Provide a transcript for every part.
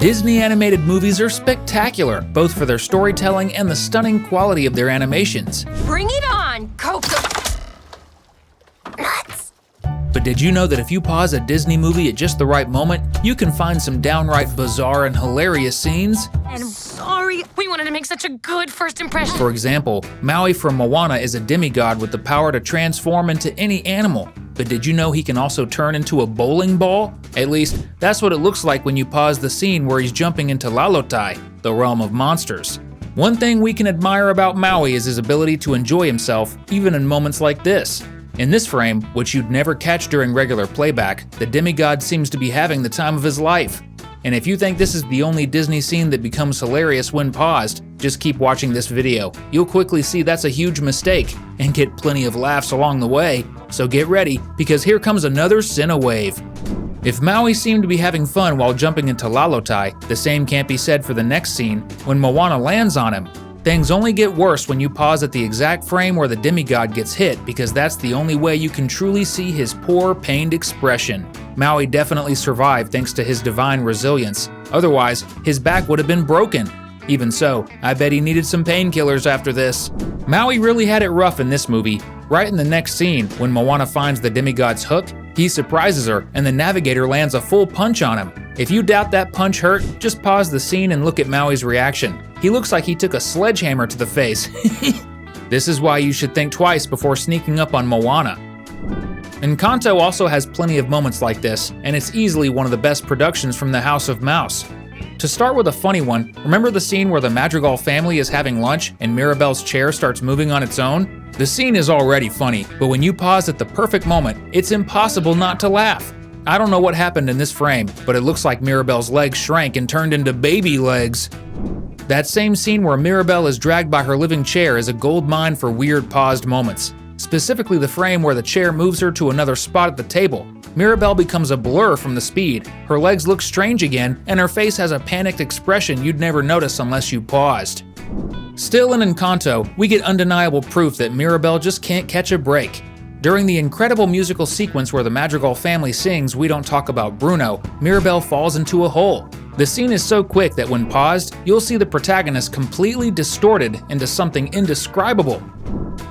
Disney animated movies are spectacular, both for their storytelling and the stunning quality of their animations. Bring it on, Coco. Nuts. But did you know that if you pause a Disney movie at just the right moment, you can find some downright bizarre and hilarious scenes? And sorry, we wanted to make such a good first impression. For example, Maui from Moana is a demigod with the power to transform into any animal. But did you know he can also turn into a bowling ball? At least, that's what it looks like when you pause the scene where he's jumping into Lalotai, the realm of monsters. One thing we can admire about Maui is his ability to enjoy himself, even in moments like this. In this frame, which you'd never catch during regular playback, the demigod seems to be having the time of his life. And if you think this is the only Disney scene that becomes hilarious when paused, just keep watching this video. You'll quickly see that's a huge mistake, and get plenty of laughs along the way. So get ready, because here comes another Cinewave. If Maui seemed to be having fun while jumping into Lalotai, the same can't be said for the next scene, when Moana lands on him. Things only get worse when you pause at the exact frame where the demigod gets hit, because that's the only way you can truly see his poor, pained expression. Maui definitely survived thanks to his divine resilience. Otherwise, his back would have been broken. Even so, I bet he needed some painkillers after this. Maui really had it rough in this movie. Right in the next scene, when Moana finds the demigod's hook, he surprises her and the navigator lands a full punch on him. If you doubt that punch hurt, just pause the scene and look at Maui's reaction. He looks like he took a sledgehammer to the face. This is why you should think twice before sneaking up on Moana. Encanto also has plenty of moments like this, and it's easily one of the best productions from the House of Mouse. To start with a funny one, remember the scene where the Madrigal family is having lunch and Mirabel's chair starts moving on its own? The scene is already funny, but when you pause at the perfect moment, it's impossible not to laugh. I don't know what happened in this frame, but it looks like Mirabel's legs shrank and turned into baby legs. That same scene where Mirabel is dragged by her living chair is a gold mine for weird paused moments. Specifically the frame where the chair moves her to another spot at the table. Mirabel becomes a blur from the speed, her legs look strange again, and her face has a panicked expression you'd never notice unless you paused. Still in Encanto, we get undeniable proof that Mirabel just can't catch a break. During the incredible musical sequence where the Madrigal family sings "We Don't Talk About Bruno," Mirabel falls into a hole. The scene is so quick that when paused, you'll see the protagonist completely distorted into something indescribable.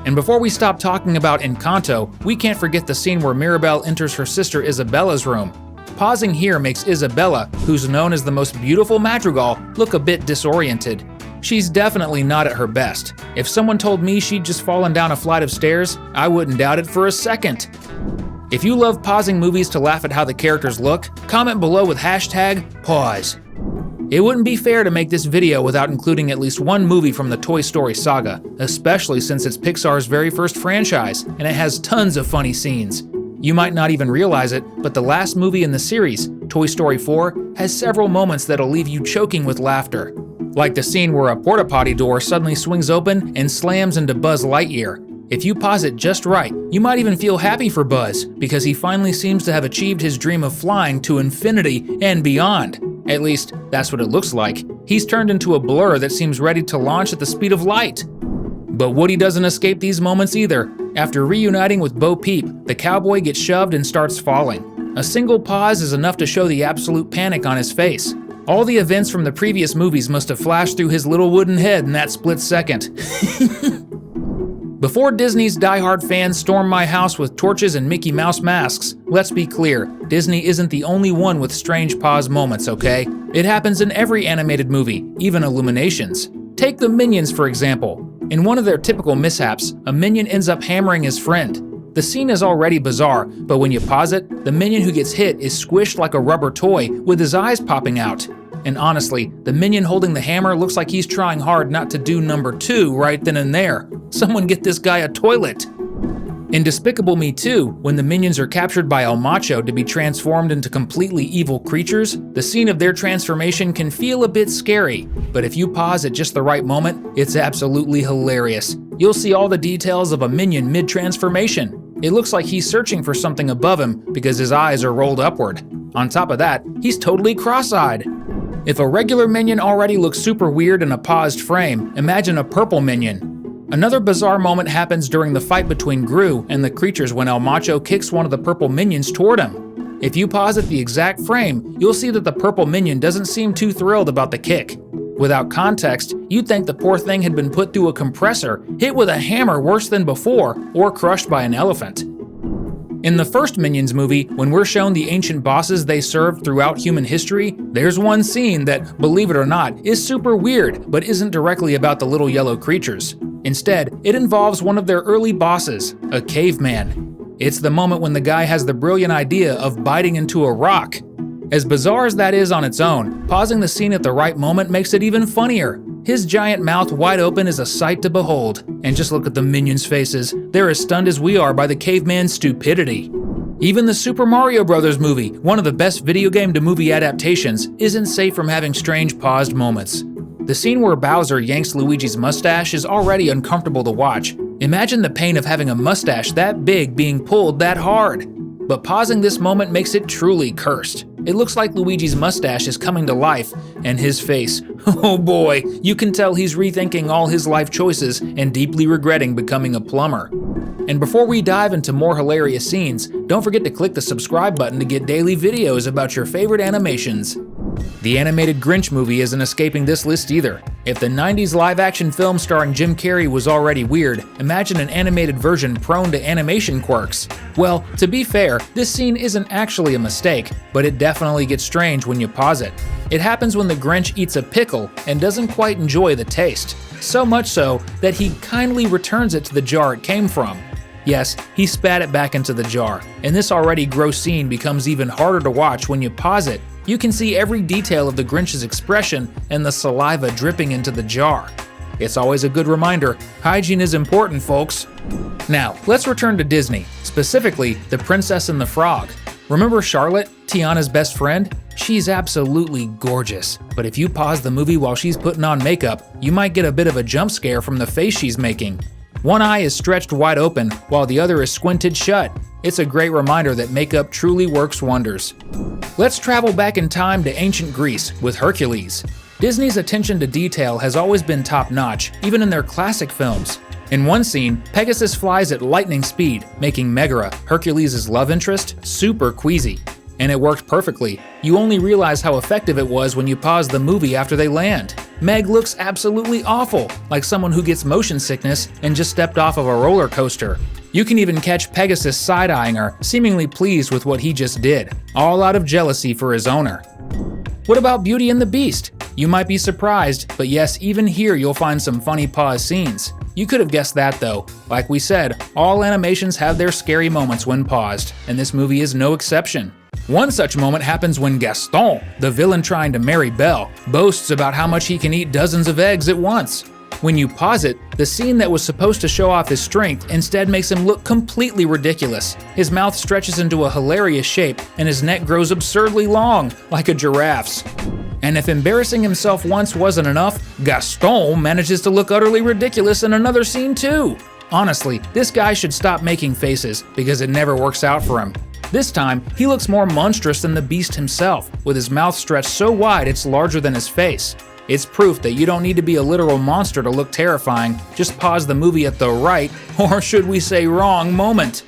And before we stop talking about Encanto, we can't forget the scene where Mirabel enters her sister Isabella's room. Pausing here makes Isabella, who's known as the most beautiful Madrigal, look a bit disoriented. She's definitely not at her best. If someone told me she'd just fallen down a flight of stairs, I wouldn't doubt it for a second. If you love pausing movies to laugh at how the characters look, comment below with #pause. It wouldn't be fair to make this video without including at least one movie from the Toy Story saga, especially since it's Pixar's very first franchise, and it has tons of funny scenes. You might not even realize it, but the last movie in the series, Toy Story 4, has several moments that'll leave you choking with laughter. Like the scene where a porta potty door suddenly swings open and slams into Buzz Lightyear. If you pause it just right, you might even feel happy for Buzz, because he finally seems to have achieved his dream of flying to infinity and beyond. At least, that's what it looks like. He's turned into a blur that seems ready to launch at the speed of light. But Woody doesn't escape these moments either. After reuniting with Bo Peep, the cowboy gets shoved and starts falling. A single pause is enough to show the absolute panic on his face. All the events from the previous movies must have flashed through his little wooden head in that split second. Before Disney's diehard fans storm my house with torches and Mickey Mouse masks, let's be clear, Disney isn't the only one with strange pause moments, okay? It happens in every animated movie, even Illuminations. Take the Minions, for example. In one of their typical mishaps, a minion ends up hammering his friend. The scene is already bizarre, but when you pause it, the minion who gets hit is squished like a rubber toy with his eyes popping out. And honestly, the minion holding the hammer looks like he's trying hard not to do number 2 right then and there. Someone get this guy a toilet! In Despicable Me 2, when the minions are captured by El Macho to be transformed into completely evil creatures, the scene of their transformation can feel a bit scary, but if you pause at just the right moment, it's absolutely hilarious. You'll see all the details of a minion mid-transformation. It looks like he's searching for something above him because his eyes are rolled upward. On top of that, he's totally cross-eyed. If a regular minion already looks super weird in a paused frame, imagine a purple minion. Another bizarre moment happens during the fight between Gru and the creatures when El Macho kicks one of the purple minions toward him. If you pause at the exact frame, you'll see that the purple minion doesn't seem too thrilled about the kick. Without context, you'd think the poor thing had been put through a compressor, hit with a hammer worse than before, or crushed by an elephant. In the first Minions movie, when we're shown the ancient bosses they served throughout human history, there's one scene that, believe it or not, is super weird, but isn't directly about the little yellow creatures. Instead, it involves one of their early bosses, a caveman. It's the moment when the guy has the brilliant idea of biting into a rock. As bizarre as that is on its own, pausing the scene at the right moment makes it even funnier. His giant mouth wide open is a sight to behold, and just look at the minions' faces. They're as stunned as we are by the caveman's stupidity. Even the Super Mario Bros. Movie, one of the best video game to movie adaptations, isn't safe from having strange paused moments. The scene where Bowser yanks Luigi's mustache is already uncomfortable to watch. Imagine the pain of having a mustache that big being pulled that hard. But pausing this moment makes it truly cursed. It looks like Luigi's mustache is coming to life, and his face, oh boy, you can tell he's rethinking all his life choices and deeply regretting becoming a plumber. And before we dive into more hilarious scenes, don't forget to click the subscribe button to get daily videos about your favorite animations. The animated Grinch movie isn't escaping this list either. If the 90s live-action film starring Jim Carrey was already weird, imagine an animated version prone to animation quirks. Well, to be fair, this scene isn't actually a mistake, but it definitely gets strange when you pause it. It happens when the Grinch eats a pickle and doesn't quite enjoy the taste. So much so that he kindly returns it to the jar it came from. Yes, he spat it back into the jar, and this already gross scene becomes even harder to watch when you pause it. You can see every detail of the Grinch's expression and the saliva dripping into the jar. It's always a good reminder, hygiene is important, folks. Now, let's return to Disney, specifically The Princess and the Frog. Remember Charlotte, Tiana's best friend? She's absolutely gorgeous, but if you pause the movie while she's putting on makeup, you might get a bit of a jump scare from the face she's making. One eye is stretched wide open while the other is squinted shut. It's a great reminder that makeup truly works wonders. Let's travel back in time to ancient Greece with Hercules. Disney's attention to detail has always been top-notch, even in their classic films. In one scene, Pegasus flies at lightning speed, making Megara, Hercules' love interest, super queasy. And it worked perfectly. You only realize how effective it was when you pause the movie after they land. Meg looks absolutely awful, like someone who gets motion sickness and just stepped off of a roller coaster. You can even catch Pegasus side-eyeing her, seemingly pleased with what he just did, all out of jealousy for his owner. What about Beauty and the Beast? You might be surprised, but yes, even here you'll find some funny pause scenes. You could have guessed that though. Like we said, all animations have their scary moments when paused, and this movie is no exception. One such moment happens when Gaston, the villain trying to marry Belle, boasts about how much he can eat dozens of eggs at once. When you pause it, the scene that was supposed to show off his strength instead makes him look completely ridiculous. His mouth stretches into a hilarious shape, and his neck grows absurdly long, like a giraffe's. And if embarrassing himself once wasn't enough, Gaston manages to look utterly ridiculous in another scene too. Honestly, this guy should stop making faces, because it never works out for him. This time, he looks more monstrous than the Beast himself, with his mouth stretched so wide it's larger than his face. It's proof that you don't need to be a literal monster to look terrifying, just pause the movie at the right, or should we say wrong, moment.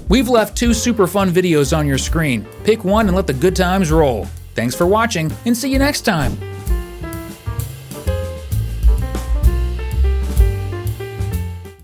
We've left 2 super fun videos on your screen. Pick one and let the good times roll. Thanks for watching, and see you next time!